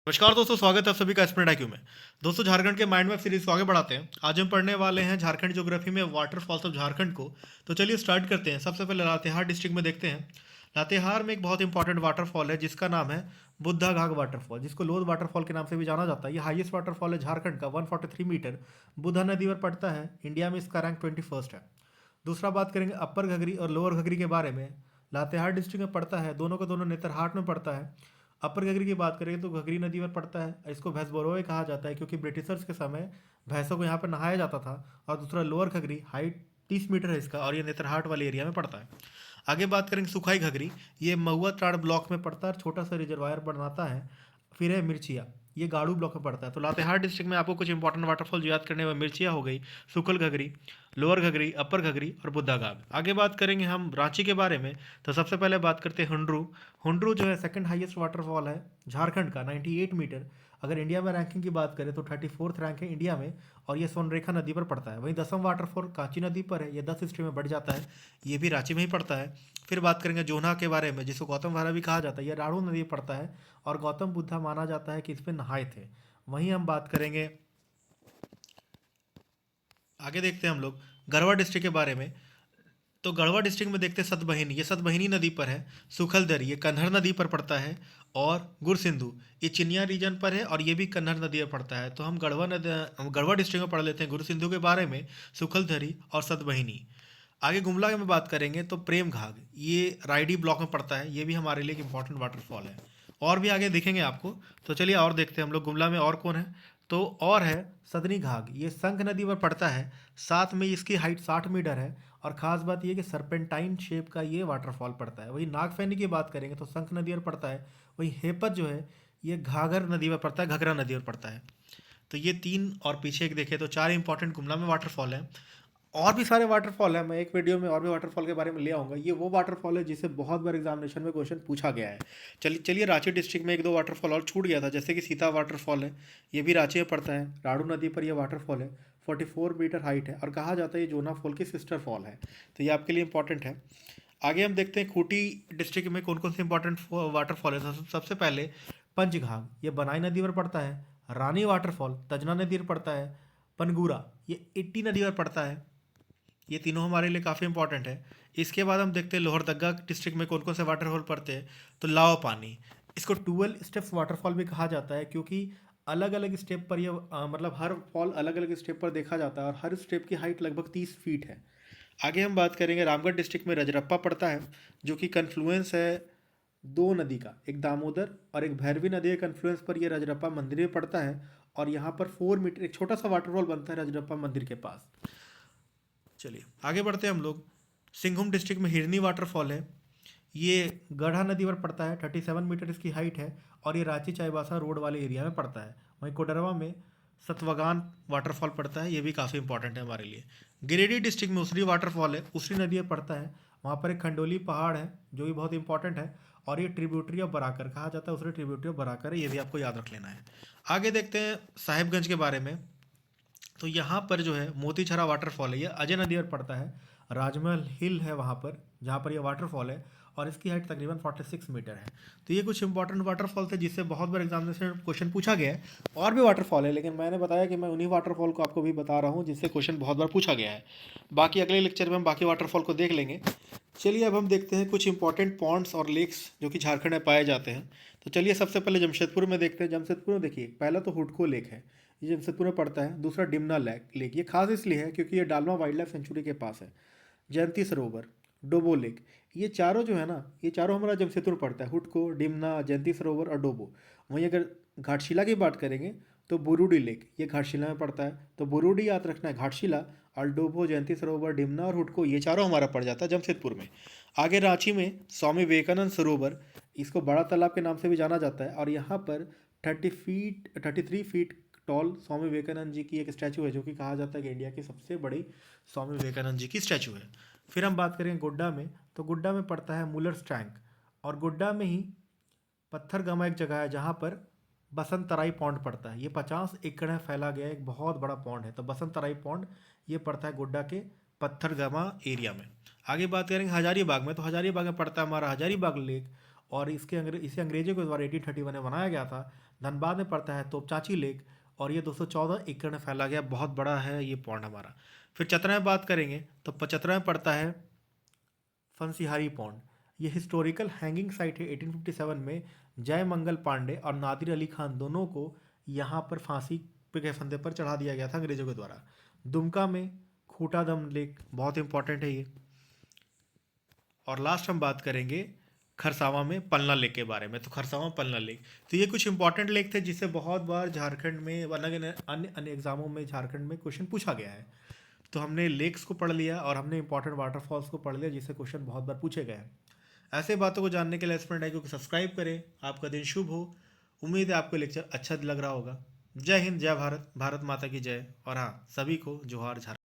नमस्कार दोस्तों, स्वागत है आप सभी का स्प्रेड आईक्यू में। दोस्तों, झारखंड के माइंड मैप सीरीज को आगे बढ़ाते हैं। आज हम पढ़ने वाले हैं झारखंड ज्योग्राफी में वाटरफॉल्स ऑफ झारखंड को। तो चलिए स्टार्ट करते हैं। सबसे पहले लातेहार डिस्ट्रिक्ट में देखते हैं। लातेहार में एक बहुत इंपॉर्टेंट वाटरफॉल है जिसका नाम है बुद्धा घाघ वाटरफॉल, जिसको लोध वाटरफॉल के नाम से भी जाना जाता है। ये हाईएस्ट वाटरफॉल है झारखंड का, 143 मीटर बुद्धा नदी पर पड़ता है। इंडिया में इसका रैंक 21st है। दूसरा बात करेंगे अपर घघरी और लोअर घघरी के बारे में। लातेहार डिस्ट्रिक्ट में पड़ता है, दोनों का दोनों नेतरहाट में पड़ता है। अपर घघरी की बात करें तो घघरी नदी पर पड़ता है। इसको भैंस बरोए कहा जाता है क्योंकि ब्रिटिशर्स के समय भैंसों को यहाँ पर नहाया जाता था। और दूसरा लोअर घघरी, हाइट 30 मीटर है इसका, और ये नेतरहाट वाले एरिया में पड़ता है। आगे बात करेंगे सुखाई घघरी। ये महुआ त्राड़ ब्लॉक में पड़ता है, छोटा सा रिजर्वायर बनाता है। फिर है मिर्चिया, ये गाड़ू ब्लॉक में पड़ता है। तो लातेहार डिस्ट्रिक्ट में आपको कुछ इंपॉर्टेंट वाटरफॉल याद करने में मिर्चिया हो गई, सुकल घघरी, लोअर घघरी, अपर घघरी और बुद्धा घाघ। आगे बात करेंगे हम रांची के बारे में। तो सबसे पहले बात करते हैं हुंड्रू। हुंड्रू जो है सेकंड हाईएस्ट वाटरफॉल है झारखंड का, 98 मीटर। अगर इंडिया में रैंकिंग की बात करें तो 34th रैंक है इंडिया में, और ये सोनरेखा नदी पर पड़ता है। वहीं 10वां वाटरफॉल कांची नदी पर है, ये 10 स्ट्रीम में बढ़ जाता है, ये भी रांची में ही पड़ता है। फिर बात करेंगे जोना के बारे में, जिसको गौतम वारा भी कहा जाता है। ये राड़ू नदी पर पड़ता है और गौतम बुद्धा माना जाता है कि इस पर नहाए थे। वहीं हम बात करेंगे, आगे देखते हैं हम लोग गढ़वा डिस्ट्रिक्ट के बारे में। तो गढ़वा डिस्ट्रिक्ट में देखते हैं सतबहिनी, ये सतबहिनी नदी पर है। सुखलदरी, ये कन्हर नदी पर पड़ता है। और गुरसिंधु, ये चिनिया रीजन पर है और ये भी कन्हर नदी पर पड़ता है। तो हम गढ़वा डिस्ट्रिक्ट में पढ़ लेते हैं गुरसिंधु के बारे में, सुखलदरी और सतबहिनी। आगे गुमला में बात करेंगे तो प्रेम घाघ, ये रायडी ब्लॉक में पड़ता है। ये भी हमारे लिए एक इंपॉर्टेंट वाटरफॉल है। और भी आगे दिखेंगे आपको। तो चलिए और देखते हैं हम लोग गुमला में और कौन है। तो और है सदनी घाघ, ये संख नदी पर पड़ता है। साथ में इसकी हाइट 60 मीटर है। और ख़ास बात यह कि सरपेंटाइन शेप का ये वाटरफॉल पड़ता है। वही नागफैनी की बात करेंगे तो शंख नदी पर पड़ता है। वही हेपत जो है ये घाघर नदी पर पड़ता है, घघरा नदी पर पड़ता है। तो ये तीन, और पीछे एक देखें तो चार इंपॉर्टेंट गुमला में वाटरफॉल हैं। और भी सारे वाटरफॉल है, मैं एक वीडियो में और भी वाटरफॉल के बारे में ले आऊँगा। ये वो वाटरफॉल है जिसे बहुत बार एग्जामिनेशन में क्वेश्चन पूछा गया है। चलिए चलिए रांची डिस्ट्रिक्ट में एक दो वाटरफॉल और छूट गया था, जैसे कि सीता वाटरफॉल है। ये भी रांची में पड़ता है, राड़ू नदी पर यह वाटरफॉल है। 44 मीटर हाइट है और कहा जाता है ये जोना फॉल की सिस्टर फॉल है। तो ये आपके लिए इंपॉर्टेंट है। आगे हम देखते हैं खूंटी डिस्ट्रिक्ट में कौन कौन से इंपॉर्टेंट वाटरफॉल है। सबसे पहले पंचघाघ, ये बनाई नदी पर पड़ता है। रानी वाटरफॉल तजना नदी पर पड़ता है। पनगूरा, ये 80 नदी पर पड़ता है। ये तीनों हमारे लिए काफ़ी इंपॉर्टेंट है। इसके बाद हम देखते हैं लोहरदगा डिस्ट्रिक्ट में कौन कौन से वाटरफॉल पड़ते हैं। तो लावा पानी, इसको 12 स्टेप्स वाटरफॉल भी कहा जाता है क्योंकि अलग अलग स्टेप पर ये मतलब हर फॉल अलग अलग स्टेप पर देखा जाता है और हर स्टेप की हाइट लगभग 30 फीट है। आगे हम बात करेंगे रामगढ़ डिस्ट्रिक्ट में रजरप्पा पड़ता है, जो कि कन्फ्लुएंस है दो नदी का, एक दामोदर और एक भैरवी नदी के कन्फ्लुएंस पर ये रजरप्पा मंदिर में पड़ता है। और यहाँ पर 4 मीटर एक छोटा सा वाटरफॉल बनता है रजरप्पा मंदिर के पास। चलिए आगे बढ़ते हैं हम लोग। सिंहभूम डिस्ट्रिक्ट में हिरनी वाटरफॉल है। ये गढ़ा नदी पर पड़ता है, 37 मीटर इसकी हाइट है। और ये रांची चाईबासा रोड वाले एरिया में पड़ता है। वहीं कोडरवा में सतवगान वाटरफॉल पड़ता है, ये भी काफ़ी इंपॉर्टेंट है हमारे लिए। गिरिडीह डिस्ट्रिक्ट में उसरी वाटरफॉल है, उसरी नदी पर पड़ता है। वहाँ पर एक खंडोली पहाड़ है जो भी बहुत इंपॉर्टेंट है। और ये ट्रिब्यूटरी ऑफ बराकर कहा जाता है, उसरी ट्रिब्यूटरी ऑफ बराकर है, ये भी आपको याद रख लेना है। आगे देखते हैं साहिबगंज के बारे में। तो यहाँ पर जो है मोतीछरा वाटरफॉल है, ये अजय नदी पर पड़ता है। राजमहल हिल है वहाँ पर जहाँ पर ये वाटरफॉल है, और इसकी हाइट तकरीबन 46 मीटर है। तो ये कुछ इंपॉर्टेंट वाटरफॉल थे जिससे बहुत बार एग्जामिनेशन क्वेश्चन पूछा गया है। और भी वाटरफॉल है, लेकिन मैंने बताया कि मैं उन्हीं वाटरफॉल को आपको भी बता रहा हूँ जिससे क्वेश्चन बहुत बार पूछा गया है। बाकी अगले लेक्चर में हम बाकी वाटरफॉल को देख लेंगे। चलिए अब हम देखते हैं कुछ इंपॉर्टेंट पॉन्ड्स और लेक्स जो कि झारखंड में पाए जाते हैं। तो चलिए सबसे पहले जमशेदपुर में देखते हैं। जमशेदपुर में देखिए पहला तो हुडको लेक है, ये जमशेदपुर में पड़ता है। दूसरा डिमना लेक, ये खास इसलिए है क्योंकि ये डालमा वाइल्ड लाइफ सेंचुरी के पास है। जयंती सरोवर, डोबो लेक, ये चारों जो है ना, ये चारों हमारा जमशेदपुर में पड़ता है। हुडको, डिमना, जयंती सरोवर और डोबो। वहीं अगर घाटशिला की बात करेंगे तो बुरुडी लेक, ये घाटशिला में पड़ता है। तो बुरुडी याद रखना है, घाटशिला और डोबो, जयंती सरोवर, डिमना और हुडको, ये चारों हमारा पड़ जाता है जमशेदपुर में। आगे रांची में स्वामी विवेकानंद सरोवर, इसको बड़ा तालाब के नाम से भी जाना जाता है। और यहाँ पर 33 फीट टॉल स्वामी विवेकानंद जी की एक स्टैचू है, जो कि कहा जाता है कि इंडिया की सबसे बड़ी स्वामी विवेकानंद जी की स्टैचू है। फिर हम बात करेंगे गोड्डा में, तो गोड्डा में पड़ता है मुलर्स टैंक। और गोड्डा में ही पत्थरगमा एक जगह है जहाँ पर बसंत तराई पॉन्ड पड़ता है। ये 50 एकड़ में फैला गया एक बहुत बड़ा पॉन्ड है। तो बसंत तराई पॉन्ड ये पड़ता है गोड्डा के पत्थरगमा एरिया में। आगे बात करेंगे हजारीबाग में, तो हजारीबाग में पड़ता है हमारा हजारीबाग लेक। और इसे अंग्रेजों के द्वारा 1831 में बनाया गया था, धनबाद में पड़ता है तोपचांची लेक, और ये 214 एकड़ में फैला गया, बहुत बड़ा है ये पौंड हमारा। फिर चतरा में बात करेंगे तो चतरा में पड़ता है फंसिहारी पौंड। ये हिस्टोरिकल हैंगिंग साइट है। 1857 में जय मंगल पांडे और नादिर अली खान दोनों को यहाँ पर फांसी के फंदे पर चढ़ा दिया गया था अंग्रेजों के द्वारा। दुमका में खूटा दम लेक, बहुत इंपॉर्टेंट है ये। और लास्ट हम बात करेंगे खरसावां में पलना लेक के बारे में। तो खरसावां पलना लेक, तो ये कुछ इंपॉर्टेंट लेक थे जिससे बहुत बार झारखंड में अलग अन्य अन्य एग्जामों में झारखंड में क्वेश्चन पूछा गया है। तो हमने लेक्स को पढ़ लिया और हमने इंपॉर्टेंट वाटरफॉल्स को पढ़ लिया जिससे क्वेश्चन बहुत बार पूछे गए हैं। ऐसे बातों को जानने के लिए एस्पिरेंट आई को सब्सक्राइब करें। आपका दिन शुभ हो। उम्मीद है आपको लेक्चर अच्छा लग रहा होगा। जय हिंद, जय भारत, भारत माता की जय। और हाँ, सभी को जोहार झारखंड।